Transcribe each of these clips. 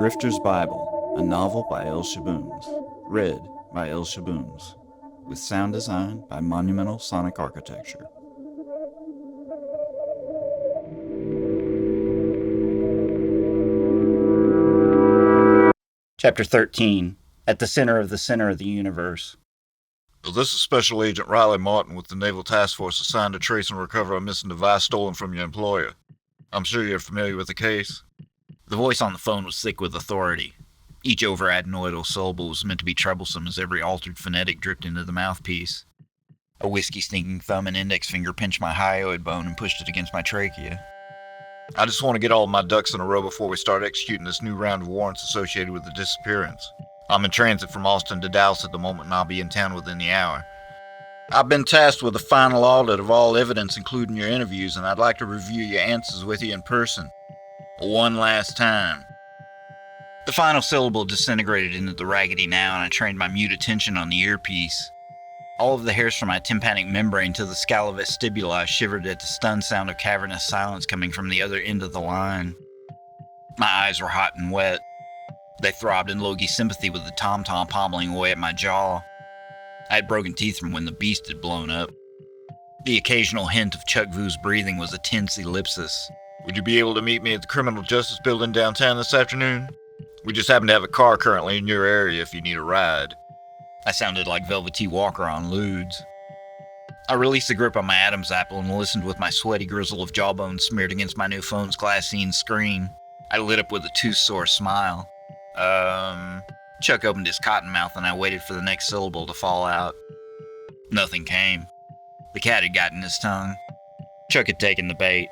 Grifter's Bible, a novel by El Shaboons, read by El Shaboons, with sound design by Monumental Sonic Architecture. Chapter 13, At the Center of the Universe. Well, this is Special Agent Riley Martin with the Naval Task Force assigned to trace and recover a missing device stolen from your employer. I'm sure you're familiar with the case. The voice on the phone was thick with authority. Each over-adenoidal syllable was meant to be troublesome as every altered phonetic dripped into the mouthpiece. A whiskey-stinking thumb and index finger pinched my hyoid bone and pushed it against my trachea. I just want to get all of my ducks in a row before we start executing this new round of warrants associated with the disappearance. I'm in transit from Austin to Dallas at the moment, and I'll be in town within the hour. I've been tasked with a final audit of all evidence, including your interviews, and I'd like to review your answers with you in person. One last time. The final syllable disintegrated into the raggedy now, and I trained my mute attention on the earpiece. All of the hairs from my tympanic membrane to the scala vestibuli shivered at the stunned sound of cavernous silence coming from the other end of the line. My eyes were hot and wet. They throbbed in logy sympathy with the tom-tom pommeling away at my jaw. I had broken teeth from when the beast had blown up. The occasional hint of Chuck Vu's breathing was a tense ellipsis. Would you be able to meet me at the Criminal Justice Building downtown this afternoon? We just happen to have a car currently in your area if you need a ride. I sounded like Velvety Walker on Ludes. I released the grip on my Adam's apple and listened with my sweaty grizzle of jawbone smeared against my new phone's glassine screen. I lit up with a tooth-sore smile. Chuck opened his cotton mouth and I waited for the next syllable to fall out. Nothing came. The cat had gotten his tongue. Chuck had taken the bait.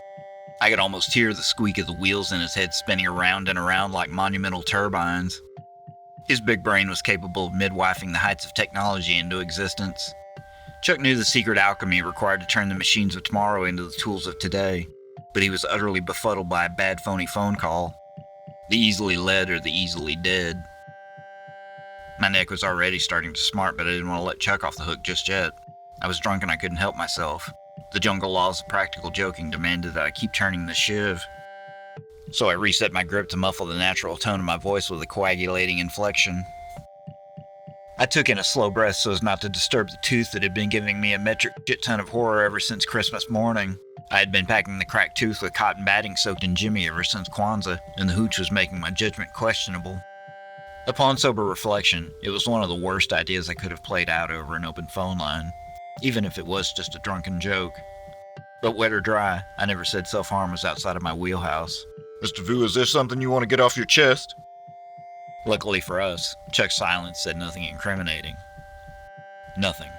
I could almost hear the squeak of the wheels in his head spinning around and around like monumental turbines. His big brain was capable of midwifing the heights of technology into existence. Chuck knew the secret alchemy required to turn the machines of tomorrow into the tools of today, but he was utterly befuddled by a bad phony phone call. The easily led or the easily dead. My neck was already starting to smart, but I didn't want to let Chuck off the hook just yet. I was drunk and I couldn't help myself. The jungle laws of practical joking demanded that I keep turning the shiv. So I reset my grip to muffle the natural tone of my voice with a coagulating inflection. I took in a slow breath so as not to disturb the tooth that had been giving me a metric shit ton of horror ever since Christmas morning. I had been packing the cracked tooth with cotton batting soaked in Jimmy ever since Kwanzaa, and the hooch was making my judgment questionable. Upon sober reflection, it was one of the worst ideas I could have played out over an open phone line, even if it was just a drunken joke. But wet or dry, I never said self-harm was outside of my wheelhouse. Mr. Vu, is there something you want to get off your chest? Luckily for us, Chuck's silence said nothing incriminating. Nothing.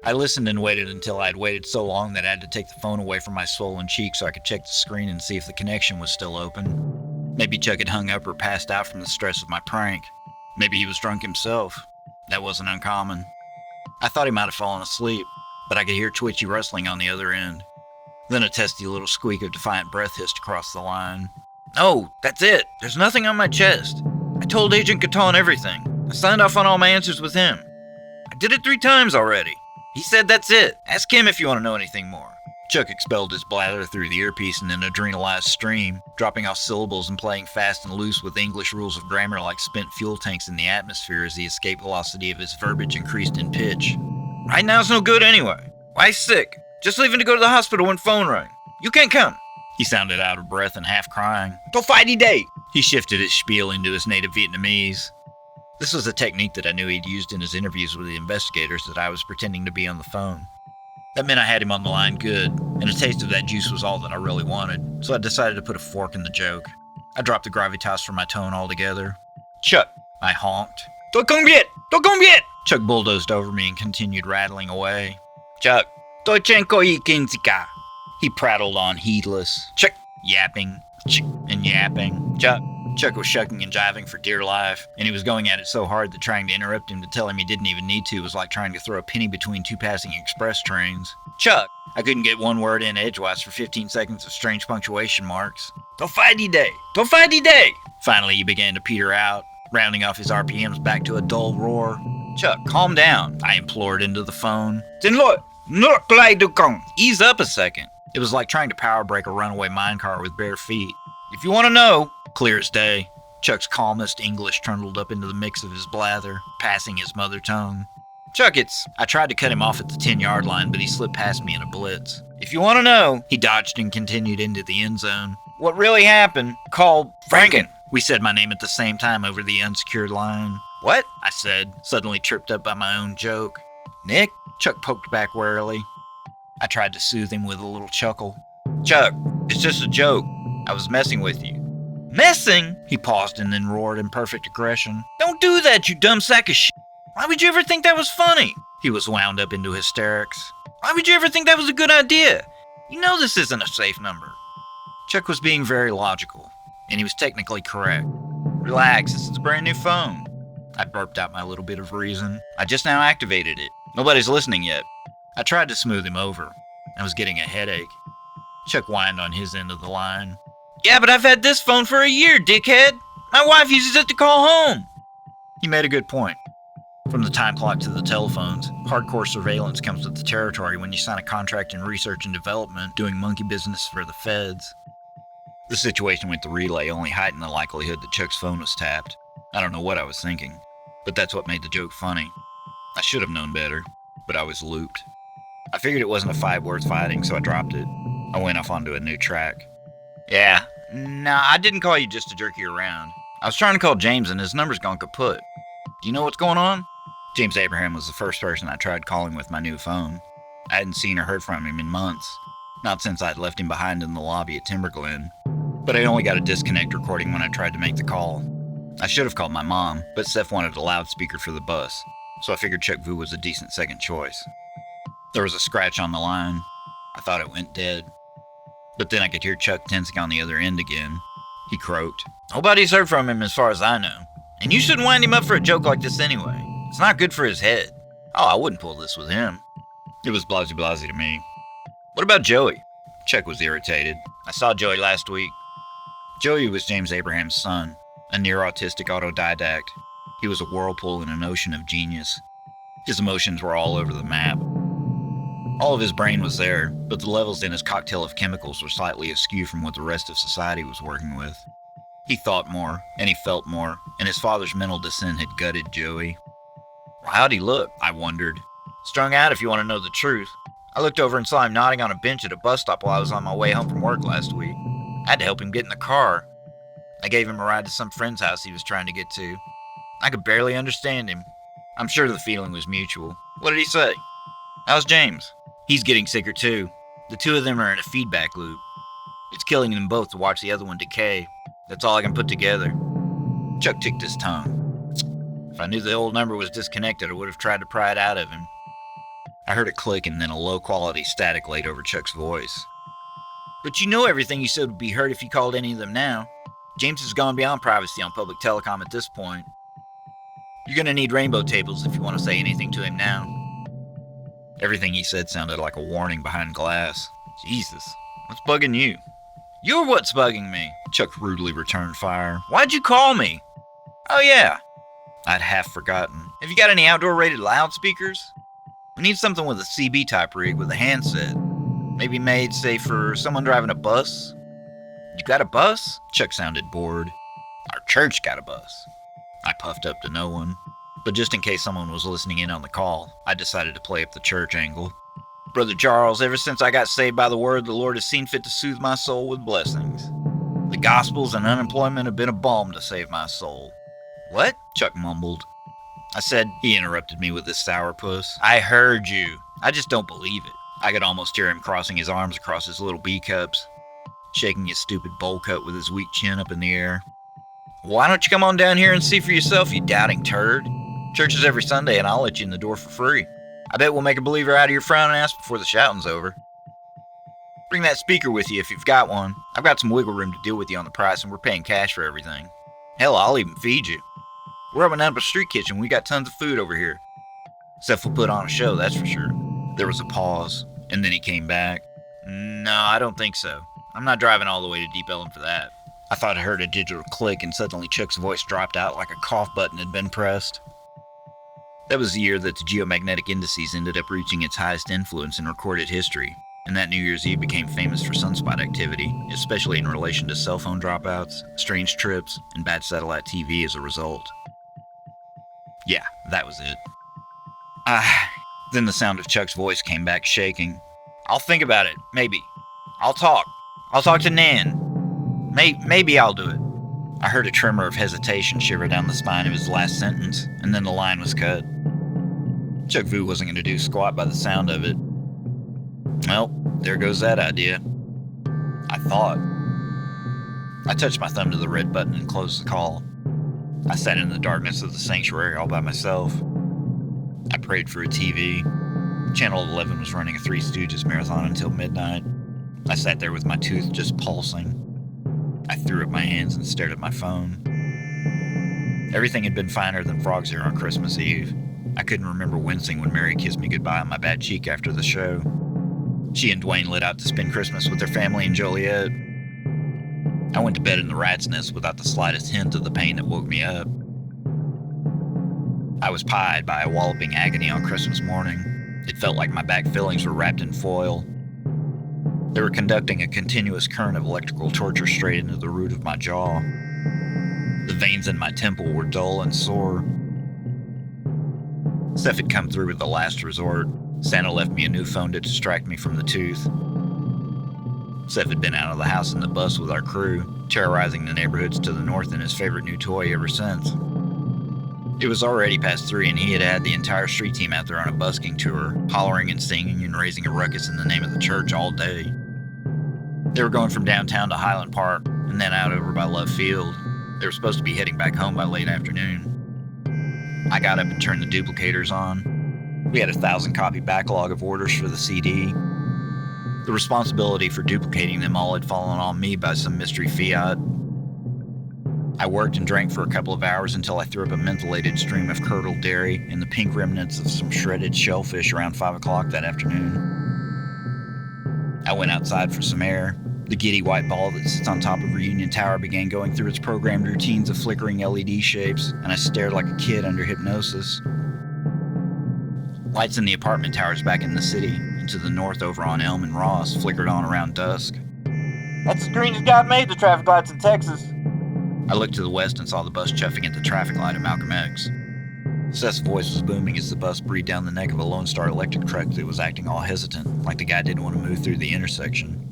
I listened and waited until I had waited so long that I had to take the phone away from my swollen cheek so I could check the screen and see if the connection was still open. Maybe Chuck had hung up or passed out from the stress of my prank. Maybe he was drunk himself. That wasn't uncommon. I thought he might have fallen asleep, but I could hear twitchy rustling on the other end. Then a testy little squeak of defiant breath hissed across the line. No, that's it. There's nothing on my chest. I told Agent Caton everything. I signed off on all my answers with him. I did it 3 times already. He said that's it. Ask him if you want to know anything more. Chuck expelled his blather through the earpiece in an adrenalized stream, dropping off syllables and playing fast and loose with English rules of grammar like spent fuel tanks in the atmosphere as the escape velocity of his verbiage increased in pitch. Right now's no good anyway. Wife's sick. Just leaving to go to the hospital when phone rang. You can't come. He sounded out of breath and half crying. To fighty day. He shifted his spiel into his native Vietnamese. This was a technique that I knew he'd used in his interviews with the investigators that I was pretending to be on the phone. That meant I had him on the line good, and a taste of that juice was all that I really wanted, so I decided to put a fork in the joke. I dropped the gravitas from my tone altogether. Chuck, I honked. To combiet! To combiet! Chuck bulldozed over me and continued rattling away. Chuck, to chenko I kinzika. He prattled on heedless. Chuck, yapping, and yapping. Chuck was shucking and jiving for dear life, and he was going at it so hard that trying to interrupt him to tell him he didn't even need to was like trying to throw a penny between 2 passing express trains. Chuck! I couldn't get one word in edgewise for 15 seconds of strange punctuation marks. To fighty day! To fighty day! Finally he began to peter out, rounding off his RPMs back to a dull roar. Chuck, calm down, I implored into the phone. Ease up a second. It was like trying to power brake a runaway minecart with bare feet. If you want to know, clear as day. Chuck's calmest English trundled up into the mix of his blather, passing his mother tongue. Chuck, it's... I tried to cut him off at the 10-yard line, but he slipped past me in a blitz. If you want to know, He dodged and continued into the end zone. what really happened, call Franken. We said my name at the same time over the unsecured line. What? I said, suddenly tripped up by my own joke. Nick? Chuck poked back warily. I tried to soothe him with a little chuckle. Chuck, it's just a joke. I was messing with you. Messing? He paused and then roared in perfect aggression. Don't do that, you dumb sack of shit. Why would you ever think that was funny? He was wound up into hysterics. Why would you ever think that was a good idea? You know this isn't a safe number. Chuck was being very logical, and he was technically correct. Relax, this is a brand new phone. I burped out my little bit of reason. I just now activated it. Nobody's listening yet. I tried to smooth him over. I was getting a headache. Chuck whined on his end of the line. Yeah, but I've had this phone for a year, dickhead. My wife uses it to call home. He made a good point. From the time clock to the telephones, hardcore surveillance comes with the territory when you sign a contract in research and development doing monkey business for the feds. The situation with the relay only heightened the likelihood that Chuck's phone was tapped. I don't know what I was thinking, but that's what made the joke funny. I should have known better, but I was looped. I figured it wasn't a fight worth fighting, so I dropped it. I went off onto a new track. Yeah, nah, I didn't call you just to jerk you around. I was trying to call James and his number's gone kaput. Do you know what's going on? James Abraham was the first person I tried calling with my new phone. I hadn't seen or heard from him in months, not since I'd left him behind in the lobby at Timberglen. But I only got a disconnect recording when I tried to make the call. I should have called my mom, but Steph wanted a loudspeaker for the bus, so I figured Chuck Vu was a decent second choice. There was a scratch on the line. I thought it went dead. But then I could hear Chuck tensing on the other end again. He croaked. Nobody's heard from him as far as I know. And you shouldn't wind him up for a joke like this anyway. It's not good for his head. Oh, I wouldn't pull this with him. It was blasey-blasey to me. What about Joey? Chuck was irritated. I saw Joey last week. Joey was James Abraham's son, a near-autistic autodidact. He was a whirlpool in an ocean of genius. His emotions were all over the map. All of his brain was there, but the levels in his cocktail of chemicals were slightly askew from what the rest of society was working with. He thought more, and he felt more, and his father's mental descent had gutted Joey. Well, how'd he look? I wondered. Strung out if you want to know the truth. I looked over and saw him nodding on a bench at a bus stop while I was on my way home from work last week. I had to help him get in the car. I gave him a ride to some friend's house he was trying to get to. I could barely understand him. I'm sure the feeling was mutual. What did he say? How's James? He's getting sicker too. The two of them are in a feedback loop. It's killing them both to watch the other one decay. That's all I can put together. Chuck ticked his tongue. If I knew the old number was disconnected, I would have tried to pry it out of him. I heard a click and then a low-quality static laid over Chuck's voice. But you know everything you said would be heard if you called any of them now. James has gone beyond privacy on public telecom at this point. You're gonna need rainbow tables if you want to say anything to him now. Everything he said sounded like a warning behind glass. Jesus, what's bugging you? You're what's bugging me. Chuck rudely returned fire. Why'd you call me? Oh yeah, I'd half forgotten. have you got any outdoor rated loudspeakers? We need something with a CB type rig with a handset. Maybe made, say, for someone driving a bus. You got a bus? Chuck sounded bored. Our church got a bus. I puffed up to no one. But just in case someone was listening in on the call, I decided to play up the church angle. Brother Charles, ever since I got saved by the word, the Lord has seen fit to soothe my soul with blessings. The Gospels and unemployment have been a balm to save my soul. What? Chuck mumbled. I said, He interrupted me with his sourpuss. I heard you. I just don't believe it. I could almost hear him crossing his arms across his little B-cups, shaking his stupid bowl cut with his weak chin up in the air. Why don't you come on down here and see for yourself, you doubting turd? Church is every Sunday and I'll let you in the door for free. I bet we'll make a believer out of your frowning ass before the shouting's over. Bring that speaker with you if you've got one. I've got some wiggle room to deal with you on the price and we're paying cash for everything. Hell, I'll even feed you. We're opening up a street kitchen. We got tons of food over here. Seth will put on a show, that's for sure. There was a pause, and then he came back. No, I don't think so. I'm not driving all the way to Deep Ellum for that. I thought I heard a digital click, and suddenly Chuck's voice dropped out like a cough button had been pressed. That was the year that the geomagnetic indices ended up reaching its highest influence in recorded history, and that New Year's Eve became famous for sunspot activity, especially in relation to cell phone dropouts, strange trips, and bad satellite TV as a result. Yeah, that was it. Then the sound of Chuck's voice came back shaking. I'll think about it, maybe. I'll talk to Nan. Maybe I'll do it. I heard a tremor of hesitation shiver down the spine of his last sentence, and then the line was cut. Chuck Vu wasn't going to do squat by the sound of it. Well, there goes that idea. I thought. I touched my thumb to the red button and closed the call. I sat in the darkness of the sanctuary all by myself. I prayed for a TV. Channel 11 was running a Three Stooges marathon until midnight. I sat there with my tooth just pulsing. I threw up my hands and stared at my phone. Everything had been finer than frogs here on Christmas Eve. I couldn't remember wincing when Mary kissed me goodbye on my bad cheek after the show. She and Dwayne lit out to spend Christmas with their family in Joliet. I went to bed in the rat's nest without the slightest hint of the pain that woke me up. I was pied by a walloping agony on Christmas morning. It felt like my back fillings were wrapped in foil. They were conducting a continuous current of electrical torture straight into the root of my jaw. The veins in my temple were dull and sore. Steph had come through with the last resort. Santa left me a new phone to distract me from the tooth. Seth had been out of the house in the bus with our crew, terrorizing the neighborhoods to the north in his favorite new toy ever since. It was already past 3 and he had had the entire street team out there on a busking tour, hollering and singing and raising a ruckus in the name of the church all day. They were going from downtown to Highland Park and then out over by Love Field. They were supposed to be heading back home by late afternoon. I got up and turned the duplicators on. We had a 1,000-copy backlog of orders for the CD. The responsibility for duplicating them all had fallen on me by some mystery fiat. I worked and drank for a couple of hours until I threw up a mentholated stream of curdled dairy and the pink remnants of some shredded shellfish around 5 o'clock that afternoon. I went outside for some air. The giddy white ball that sits on top of Reunion Tower began going through its programmed routines of flickering LED shapes, and I stared like a kid under hypnosis. Lights in the apartment towers back in the city, and to the north over on Elm and Ross, flickered on around dusk. That's the greenest God made the traffic lights in Texas. I looked to the west and saw the bus chuffing at the traffic light at Malcolm X. Seth's voice was booming as the bus breathed down the neck of a Lone Star electric truck that was acting all hesitant, like the guy didn't want to move through the intersection.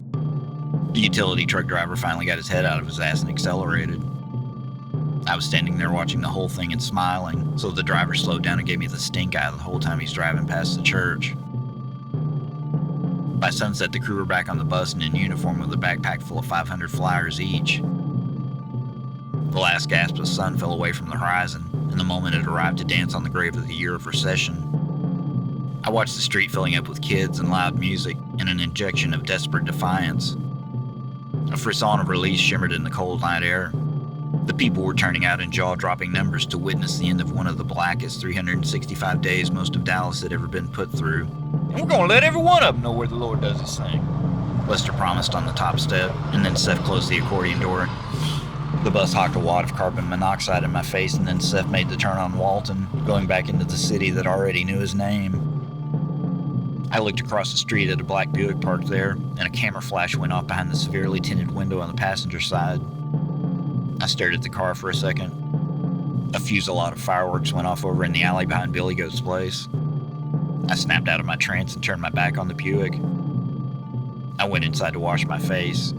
The utility truck driver finally got his head out of his ass and accelerated. I was standing there watching the whole thing and smiling, so the driver slowed down and gave me the stink eye the whole time he's driving past the church. By sunset, the crew were back on the bus and in uniform with a backpack full of 500 flyers each. The last gasp of sun fell away from the horizon, and the moment it arrived to dance on the grave of the year of recession. I watched the street filling up with kids and loud music, and an injection of desperate defiance. A frisson of release shimmered in the cold night air. The people were turning out in jaw-dropping numbers to witness the end of one of the blackest 365 days most of Dallas had ever been put through. And we're gonna let every one of them know where the Lord does his thing. Lester promised on the top step, and then Seth closed the accordion door. The bus hawked a wad of carbon monoxide in my face, and then Seth made the turn on Walton, going back into the city that already knew his name. I looked across the street at a black Buick parked there, and a camera flash went off behind the severely tinted window on the passenger side. I stared at the car for a second. A fusillade of fireworks went off over in the alley behind Billy Goat's place. I snapped out of my trance and turned my back on the Buick. I went inside to wash my face.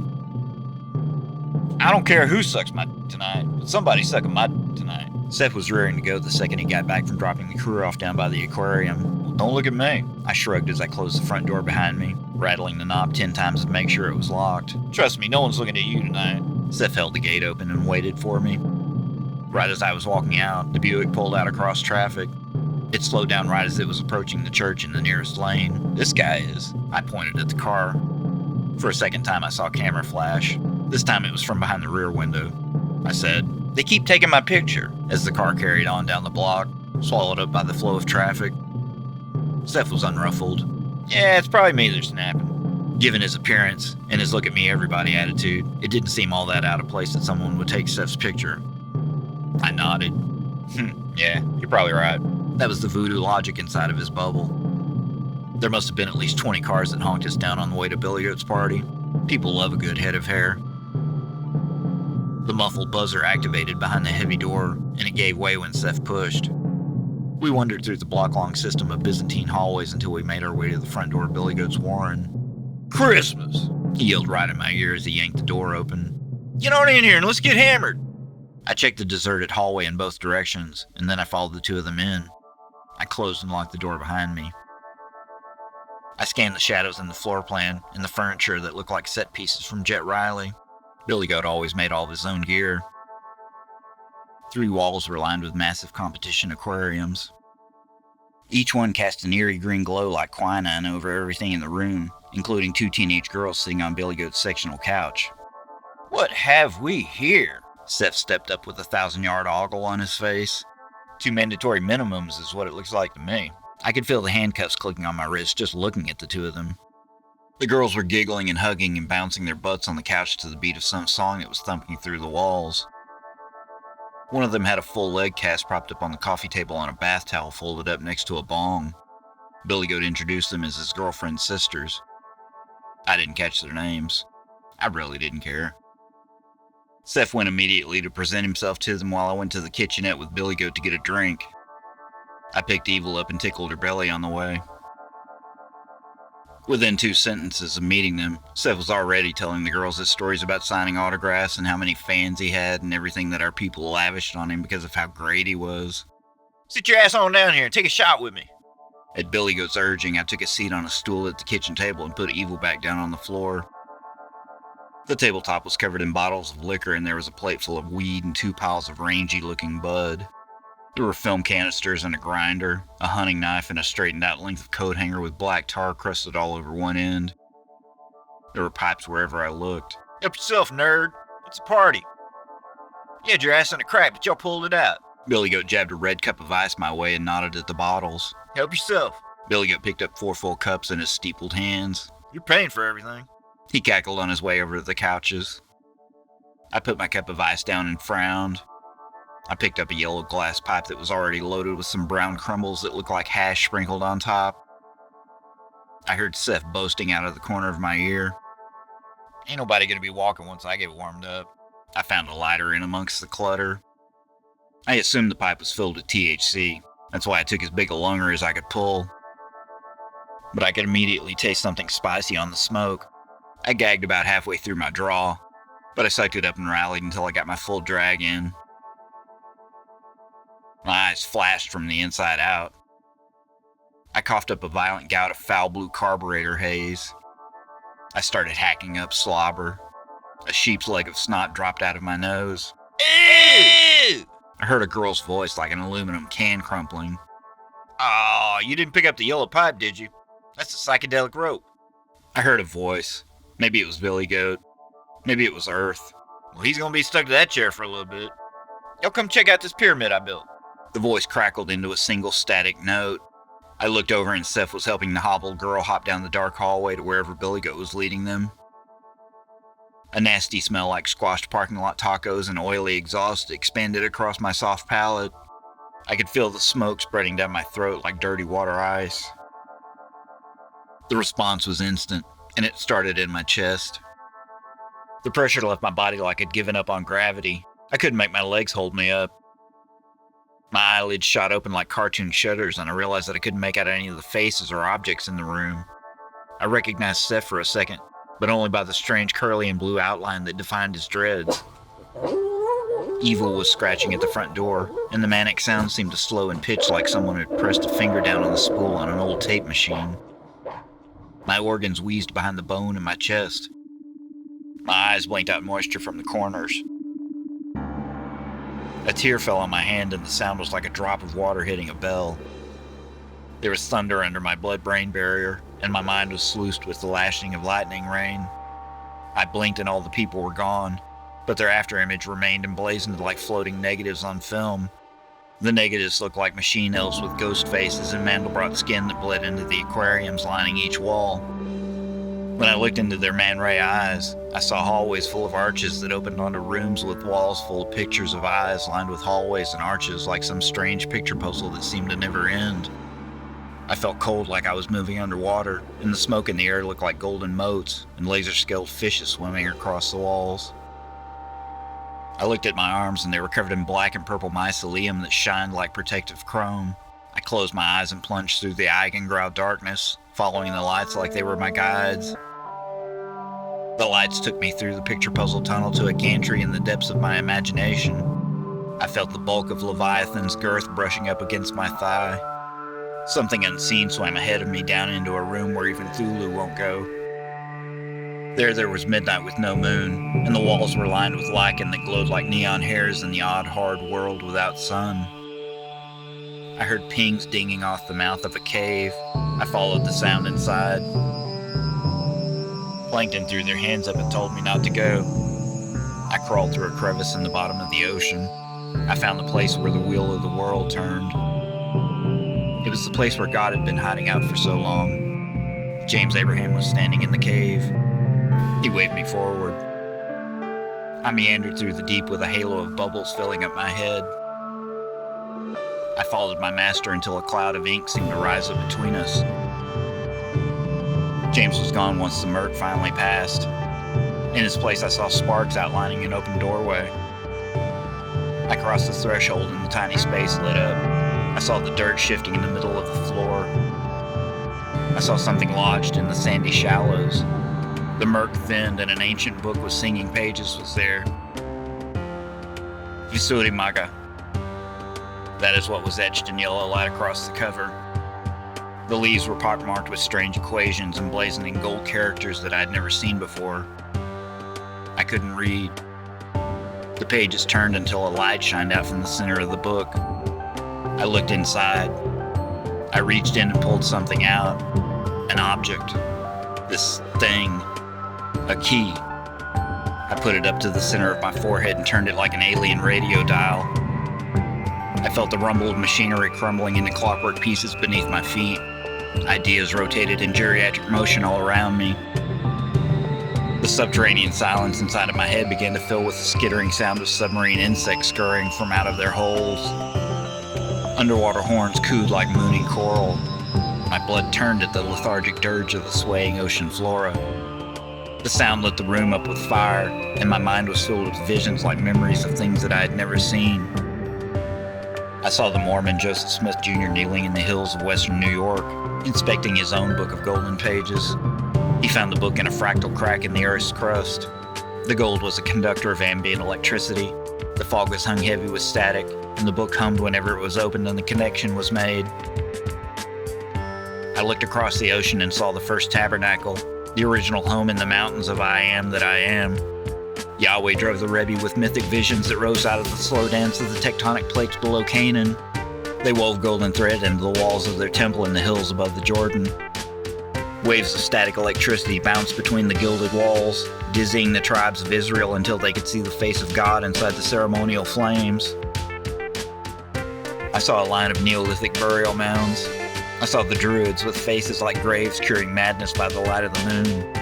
I don't care who sucks my tonight, but somebody's sucking my tonight. Seth was rearing to go the second he got back from dropping the crew off down by the aquarium. Well, don't look at me. I shrugged as I closed the front door behind me, rattling the knob 10 times to make sure it was locked. Trust me, no one's looking at you tonight. Seth held the gate open and waited for me. Right as I was walking out, the Buick pulled out across traffic. It slowed down right as it was approaching the church in the nearest lane. This guy is. I pointed at the car. For a second time, I saw camera flash. This time it was from behind the rear window. I said, "They keep taking my picture," as the car carried on down the block, swallowed up by the flow of traffic. Seth was unruffled. "Yeah, it's probably me they're snapping." Given his appearance and his look-at-me-everybody attitude, it didn't seem all that out of place that someone would take Seth's picture. I nodded. Yeah, you're probably right. That was the voodoo logic inside of his bubble. There must have been at least 20 cars that honked us down on the way to Billy Goat's party. People love a good head of hair. The muffled buzzer activated behind the heavy door, and it gave way when Seth pushed. We wandered through the block-long system of Byzantine hallways until we made our way to the front door of Billy Goat's Warren. Christmas! He yelled right in my ear as he yanked the door open. Get on in here and let's get hammered! I checked the deserted hallway in both directions, and then I followed the two of them in. I closed and locked the door behind me. I scanned the shadows in the floor plan and the furniture that looked like set pieces from Jet Riley. Billy Goat always made all of his own gear. 3 walls were lined with massive competition aquariums. Each one cast an eerie green glow like quinine over everything in the room, including 2 teenage girls sitting on Billy Goat's sectional couch. What have we here? Seth stepped up with a 1,000-yard ogle on his face. 2 mandatory minimums is what it looks like to me. I could feel the handcuffs clicking on my wrist just looking at the two of them. The girls were giggling and hugging and bouncing their butts on the couch to the beat of some song that was thumping through the walls. One of them had a full leg cast propped up on the coffee table on a bath towel folded up next to a bong. Billy Goat introduced them as his girlfriend's sisters. I didn't catch their names. I really didn't care. Seth went immediately to present himself to them while I went to the kitchenette with Billy Goat to get a drink. I picked Evil up and tickled her belly on the way. Within 2 sentences of meeting them, Seth was already telling the girls his stories about signing autographs and how many fans he had and everything that our people lavished on him because of how great he was. Sit your ass on down here and take a shot with me. At Billy Goat's urging, I took a seat on a stool at the kitchen table and put Evil back down on the floor. The tabletop was covered in bottles of liquor and there was a plate full of weed and 2 piles of rangy-looking bud. There were film canisters and a grinder, a hunting knife, and a straightened-out length of coat hanger with black tar crusted all over one end. There were pipes wherever I looked. Help yourself, nerd. It's a party. You had your ass in a crack, but y'all pulled it out. Billy Goat jabbed a red cup of ice my way and nodded at the bottles. Help yourself. Billy Goat picked up 4 full cups in his steepled hands. You're paying for everything. He cackled on his way over to the couches. I put my cup of ice down and frowned. I picked up a yellow glass pipe that was already loaded with some brown crumbles that looked like hash sprinkled on top. I heard Seth boasting out of the corner of my ear. Ain't nobody gonna be walking once I get warmed up. I found a lighter in amongst the clutter. I assumed the pipe was filled with THC. That's why I took as big a lunger as I could pull. But I could immediately taste something spicy on the smoke. I gagged about halfway through my draw, but I sucked it up and rallied until I got my full drag in. My eyes flashed from the inside out. I coughed up a violent gout of foul blue carburetor haze. I started hacking up slobber. A sheep's leg of snot dropped out of my nose. Ew! I heard a girl's voice like an aluminum can crumpling. Oh, you didn't pick up the yellow pipe, did you? That's a psychedelic rope. I heard a voice. Maybe it was Billy Goat. Maybe it was Earth. Well, he's gonna be stuck to that chair for a little bit. Y'all come check out this pyramid I built. The voice crackled into a single static note. I looked over and Seth was helping the hobbled girl hop down the dark hallway to wherever Billy Goat was leading them. A nasty smell like squashed parking lot tacos and oily exhaust expanded across my soft palate. I could feel the smoke spreading down my throat like dirty water ice. The response was instant, and it started in my chest. The pressure left my body like I'd given up on gravity. I couldn't make my legs hold me up. My eyelids shot open like cartoon shutters, and I realized that I couldn't make out any of the faces or objects in the room. I recognized Seth for a second, but only by the strange curly and blue outline that defined his dreads. Evil was scratching at the front door, and the manic sound seemed to slow and pitch like someone had pressed a finger down on the spool on an old tape machine. My organs wheezed behind the bone in my chest. My eyes blinked out moisture from the corners. A tear fell on my hand and the sound was like a drop of water hitting a bell. There was thunder under my blood-brain barrier, and my mind was sluiced with the lashing of lightning rain. I blinked and all the people were gone, but their afterimage remained emblazoned like floating negatives on film. The negatives looked like machine elves with ghost faces and Mandelbrot skin that bled into the aquariums lining each wall. When I looked into their man-ray eyes, I saw hallways full of arches that opened onto rooms with walls full of pictures of eyes lined with hallways and arches like some strange picture puzzle that seemed to never end. I felt cold like I was moving underwater, and the smoke in the air looked like golden motes and laser-scaled fishes swimming across the walls. I looked at my arms and they were covered in black and purple mycelium that shined like protective chrome. I closed my eyes and plunged through the Eigengrau darkness, following the lights like they were my guides. The lights took me through the picture puzzle tunnel to a gantry in the depths of my imagination. I felt the bulk of Leviathan's girth brushing up against my thigh. Something unseen swam ahead of me down into a room where even Thulu won't go. There was midnight with no moon, and the walls were lined with lichen that glowed like neon hairs in the odd, hard world without sun. I heard pings dinging off the mouth of a cave. I followed the sound inside. Plankton threw their hands up and told me not to go. I crawled through a crevice in the bottom of the ocean. I found the place where the wheel of the world turned. It was the place where God had been hiding out for so long. James Abraham was standing in the cave. He waved me forward. I meandered through the deep with a halo of bubbles filling up my head. I followed my master until a cloud of ink seemed to rise up between us. James was gone once the murk finally passed. In his place, I saw sparks outlining an open doorway. I crossed the threshold and the tiny space lit up. I saw the dirt shifting in the middle of the floor. I saw something lodged in the sandy shallows. The murk thinned and an ancient book with singing pages was there. Visurimaga. That is what was etched in yellow light across the cover. The leaves were pockmarked with strange equations emblazoned in gold characters that I had never seen before. I couldn't read. The pages turned until a light shined out from the center of the book. I looked inside. I reached in and pulled something out. An object. This thing. A key. I put it up to the center of my forehead and turned it like an alien radio dial. I felt the rumble of machinery crumbling into clockwork pieces beneath my feet. Ideas rotated in geriatric motion all around me. The subterranean silence inside of my head began to fill with the skittering sound of submarine insects scurrying from out of their holes. Underwater horns cooed like mooning coral. My blood turned at the lethargic dirge of the swaying ocean flora. The sound lit the room up with fire, and my mind was filled with visions like memories of things that I had never seen. I saw the Mormon Joseph Smith Jr. kneeling in the hills of western New York, inspecting his own book of golden pages. He found the book in a fractal crack in the Earth's crust. The gold was a conductor of ambient electricity. The fog was hung heavy with static, and the book hummed whenever it was opened and the connection was made. I looked across the ocean and saw the first tabernacle, the original home in the mountains of I Am that I Am. Yahweh drove the Rebbe with mythic visions that rose out of the slow dance of the tectonic plates below Canaan. They wove golden thread into the walls of their temple in the hills above the Jordan. Waves of static electricity bounced between the gilded walls, dizzying the tribes of Israel until they could see the face of God inside the ceremonial flames. I saw a line of Neolithic burial mounds. I saw the druids with faces like graves curing madness by the light of the moon.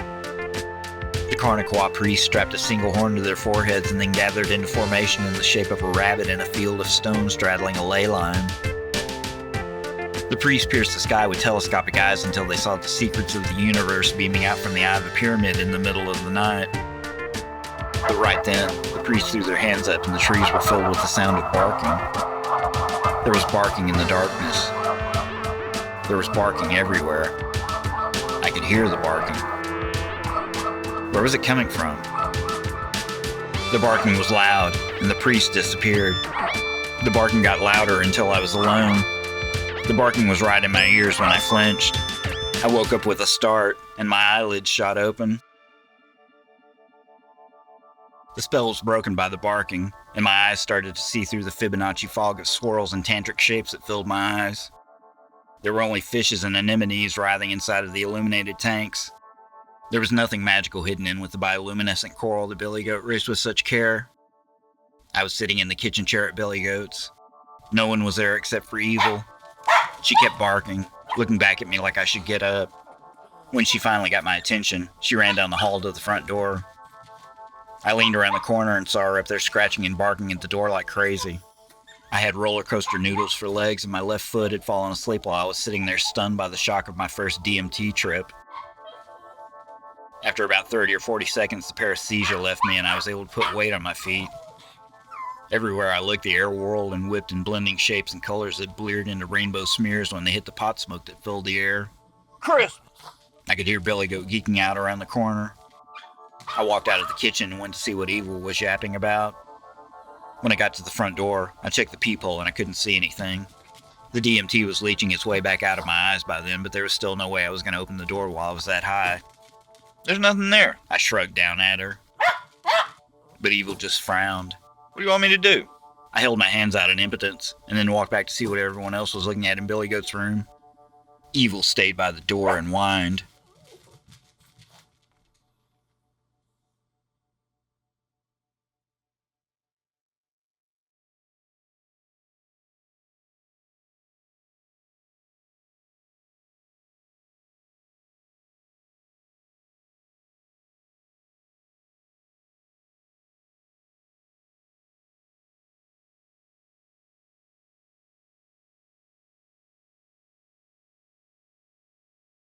The Karnaquah priests strapped a single horn to their foreheads and then gathered into formation in the shape of a rabbit in a field of stone straddling a ley line. The priests pierced the sky with telescopic eyes until they saw the secrets of the universe beaming out from the eye of a pyramid in the middle of the night. But right then, the priests threw their hands up and the trees were filled with the sound of barking. There was barking in the darkness. There was barking everywhere. I could hear the barking. Where was it coming from? The barking was loud, and the priest disappeared. The barking got louder until I was alone. The barking was right in my ears when I flinched. I woke up with a start, and my eyelids shot open. The spell was broken by the barking, and my eyes started to see through the Fibonacci fog of swirls and tantric shapes that filled my eyes. There were only fishes and anemones writhing inside of the illuminated tanks. There was nothing magical hidden in with the bioluminescent coral that Billy Goat raised with such care. I was sitting in the kitchen chair at Billy Goat's. No one was there except for Evil. She kept barking, looking back at me like I should get up. When she finally got my attention, she ran down the hall to the front door. I leaned around the corner and saw her up there scratching and barking at the door like crazy. I had roller coaster noodles for legs, and my left foot had fallen asleep while I was sitting there stunned by the shock of my first DMT trip. After about 30 or 40 seconds, the paresthesia left me and I was able to put weight on my feet. Everywhere I looked, the air whirled and whipped in blending shapes and colors that bleared into rainbow smears when they hit the pot smoke that filled the air. Christmas! I could hear Billy Goat geeking out around the corner. I walked out of the kitchen and went to see what Evil was yapping about. When I got to the front door, I checked the peephole and I couldn't see anything. The DMT was leaching its way back out of my eyes by then, but there was still no way I was going to open the door while I was that high. There's nothing there. I shrugged down at her. But Evil just frowned. What do you want me to do? I held my hands out in impotence, and then walked back to see what everyone else was looking at in Billy Goat's room. Evil stayed by the door and whined.